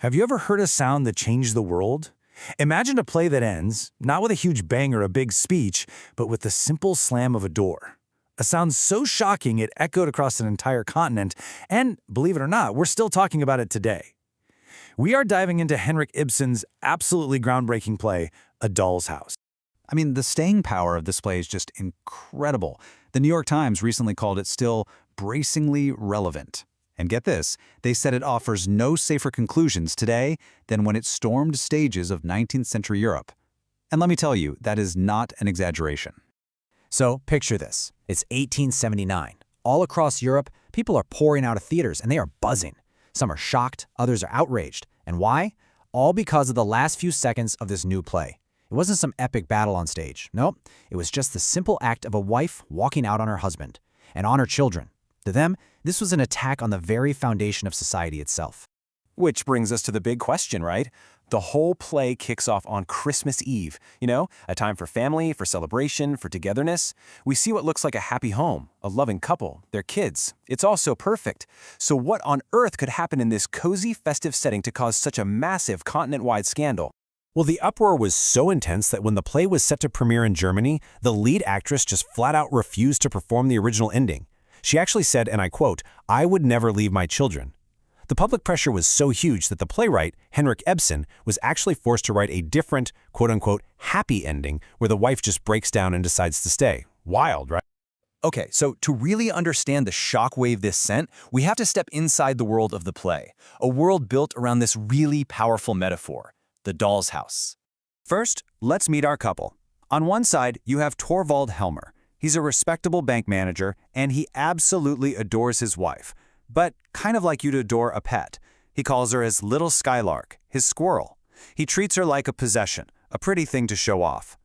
Have you ever heard a sound that changed the world? Imagine a play that ends, not with a huge bang or a big speech, but with the simple slam of a door. A sound so shocking it echoed across an entire continent, and, believe it or not, we're still talking about it today. We are diving into Henrik Ibsen's absolutely groundbreaking play, A Doll's House. I mean, the staying power of this play is just incredible. The New York Times recently called it still bracingly relevant. And get this, they said it offers no safer conclusions today than when it stormed stages of 19th century Europe. And let me tell you, that is not an exaggeration. So, picture this. It's 1879. All across Europe, people are pouring out of theaters and they are buzzing. Some are shocked, others are outraged. And why? All because of the last few seconds of this new play. It wasn't some epic battle on stage. Nope, it was just the simple act of a wife walking out on her husband and on her children. To them, this was an attack on the very foundation of society itself. Which brings us to the big question, right? The whole play kicks off on Christmas Eve, a time for family, for celebration, for togetherness. We see what looks like a happy home, a loving couple, their kids. It's all so perfect. So what on earth could happen in this cozy, festive setting to cause such a massive continent-wide scandal? Well, the uproar was so intense that when the play was set to premiere in Germany, the lead actress just flat out refused to perform the original ending. She actually said, and I quote, "I would never leave my children." The public pressure was so huge that the playwright, Henrik Ibsen, was actually forced to write a different, quote-unquote, happy ending where the wife just breaks down and decides to stay. Wild, right? Okay, so to really understand the shockwave this sent, we have to step inside the world of the play, a world built around this really powerful metaphor, the doll's house. First, let's meet our couple. On one side, you have Torvald Helmer. He's a respectable bank manager, and he absolutely adores his wife, but kind of like you'd adore a pet. He calls her his little skylark, his squirrel. He treats her like a possession, a pretty thing to show off.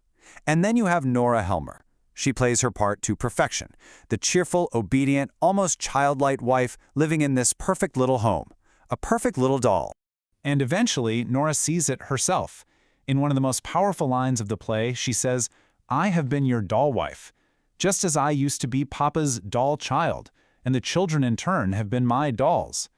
And then you have Nora Helmer. She plays her part to perfection, the cheerful, obedient, almost childlike wife living in this perfect little home, a perfect little doll. And eventually, Nora sees it herself. In one of the most powerful lines of the play, she says, "I have been your doll wife, just as I used to be Papa's doll child, and the children in turn have been my dolls."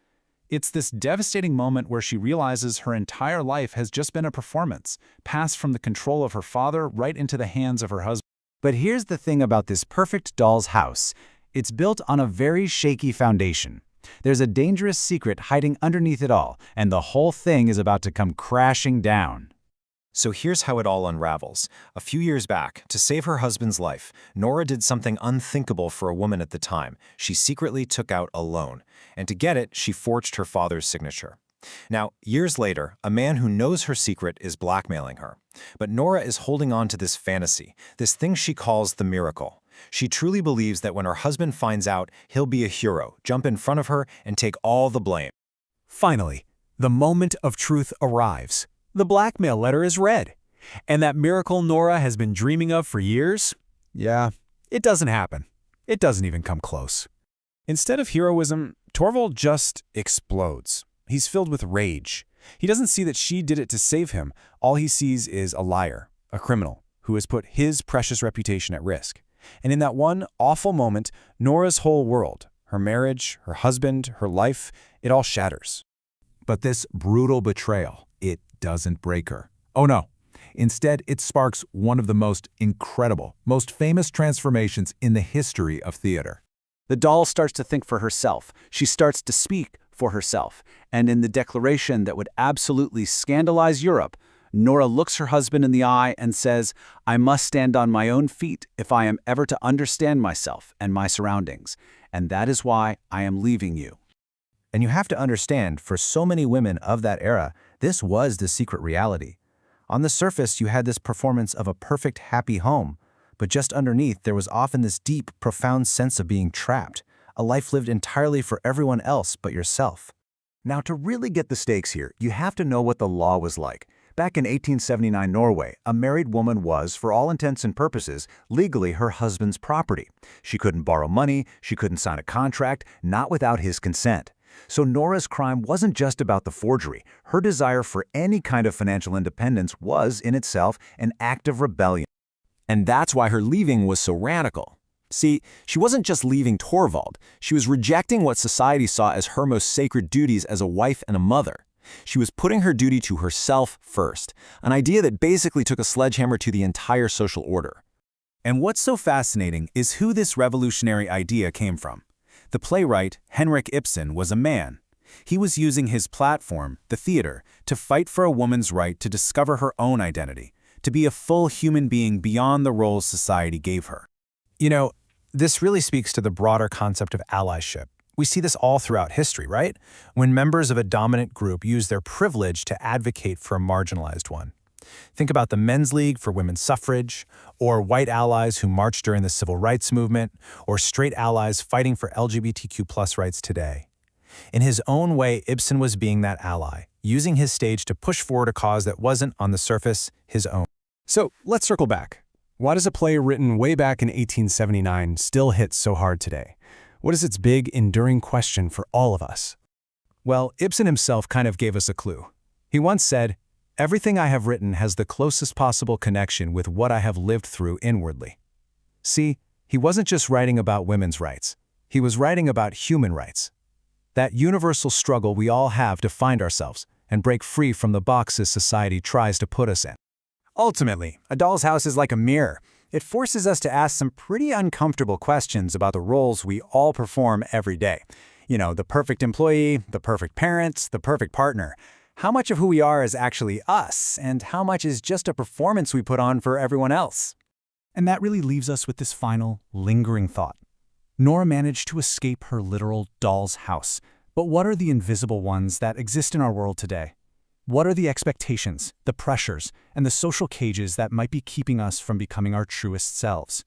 It's this devastating moment where she realizes her entire life has just been a performance, passed from the control of her father right into the hands of her husband. But here's the thing about this perfect doll's house. It's built on a very shaky foundation. There's a dangerous secret hiding underneath it all, and the whole thing is about to come crashing down. So here's how it all unravels. A few years back, to save her husband's life, Nora did something unthinkable for a woman at the time. She secretly took out a loan. And to get it, she forged her father's signature. Now, years later, a man who knows her secret is blackmailing her. But Nora is holding on to this fantasy, this thing she calls the miracle. She truly believes that when her husband finds out, he'll be a hero, jump in front of her, and take all the blame. Finally, the moment of truth arrives. The blackmail letter is read. And that miracle Nora has been dreaming of for years? Yeah, it doesn't happen. It doesn't even come close. Instead of heroism, Torvald just explodes. He's filled with rage. He doesn't see that she did it to save him. All he sees is a liar, a criminal, who has put his precious reputation at risk. And in that one awful moment, Nora's whole world, her marriage, her husband, her life, it all shatters. But this brutal betrayal, it doesn't break her. Oh no. Instead, it sparks one of the most incredible, most famous transformations in the history of theater. The doll starts to think for herself. She starts to speak for herself. And in the declaration that would absolutely scandalize Europe, Nora looks her husband in the eye and says, "I must stand on my own feet if I am ever to understand myself and my surroundings. And that is why I am leaving you." And you have to understand, for so many women of that era, this was the secret reality. On the surface, you had this performance of a perfect, happy home, but just underneath, there was often this deep, profound sense of being trapped, a life lived entirely for everyone else but yourself. Now, to really get the stakes here, you have to know what the law was like. Back in 1879 Norway, a married woman was, for all intents and purposes, legally her husband's property. She couldn't borrow money, she couldn't sign a contract, not without his consent. So Nora's crime wasn't just about the forgery. Her desire for any kind of financial independence was, in itself, an act of rebellion. And that's why her leaving was so radical. See, she wasn't just leaving Torvald. She was rejecting what society saw as her most sacred duties as a wife and a mother. She was putting her duty to herself first, an idea that basically took a sledgehammer to the entire social order. And what's so fascinating is who this revolutionary idea came from. The playwright, Henrik Ibsen, was a man. He was using his platform, the theater, to fight for a woman's right to discover her own identity, to be a full human being beyond the roles society gave her. You know, this really speaks to the broader concept of allyship. We see this all throughout history, right? When members of a dominant group use their privilege to advocate for a marginalized one. Think about the Men's League for women's suffrage, or white allies who marched during the civil rights movement, or straight allies fighting for LGBTQ+ rights today. In his own way, Ibsen was being that ally, using his stage to push forward a cause that wasn't, on the surface, his own. So let's circle back. Why does a play written way back in 1879 still hit so hard today? What is its big, enduring question for all of us? Well, Ibsen himself kind of gave us a clue. He once said, "Everything I have written has the closest possible connection with what I have lived through inwardly." See, he wasn't just writing about women's rights. He was writing about human rights. That universal struggle we all have to find ourselves and break free from the boxes society tries to put us in. Ultimately, A Doll's House is like a mirror. It forces us to ask some pretty uncomfortable questions about the roles we all perform every day. You know, the perfect employee, the perfect parent, the perfect partner. How much of who we are is actually us, and how much is just a performance we put on for everyone else? And that really leaves us with this final, lingering thought. Nora managed to escape her literal doll's house, but what are the invisible ones that exist in our world today? What are the expectations, the pressures, and the social cages that might be keeping us from becoming our truest selves?